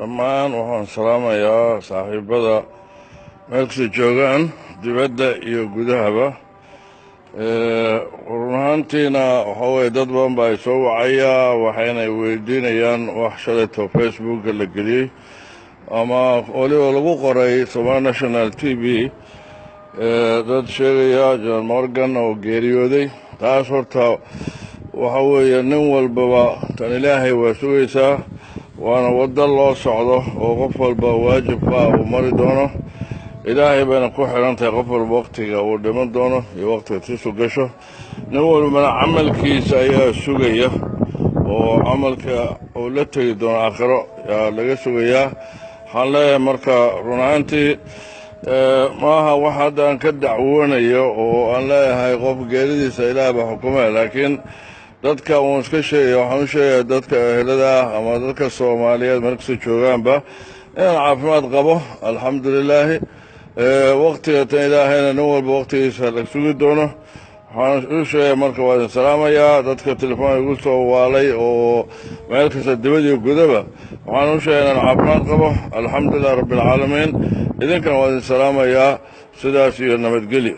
dhammaan waxaan salaamayaa saaxiibada meel kasta joogaan dibadda iyo gudahaba. run ahaantiina waxaa weye dad badan baa soo wacaya waxayna weydiinayaan wax shalayto facebooka la geliyey ama waliba lagu qoray Somali National TV dad sheegaya John Morgan oo geeriyooday. taas horta waxa weeye nin walbaba tan ilaahay waa sugaysaa, waana waddo loo socdo oo qof walba waajibka uu mari doono. ilaahay bayna ku xiran tahay qof walba waqtiga uu dhiman doono iyo waqtiga tiisu gasho. nin walbana camalkiisa ayaa sugaya oo camalka uu la tegi doono aakhiro yaa laga sugayaa. waxaan leeyahay marka run ahaantii maaha wax hadda aan ka dacwoonayo oo aan leeyahay qof geeridiisa ilaah baa xukumaya, laakiin dadka uun iska sheegaya waxaan u sheegayaa dadka ehelada ama dadka Soomaaliyeed meel kasta joogaanba inaan caafimaad qabo alxamdulilaahi. waqtiga tan ilaahayna nin walba waqtigiisa la sugi doono. waxaan u sheegaya marka waa idin salaamayaa dadka telefoon igu soo waalay oo meel kasta dibad iyo gudaba. waxaan u sheegay inaan caafimaad qabo alxamdulilah rabbilcaalamiin. idinkana waa idin salaamayaa sidaas iyo nabadgelyo.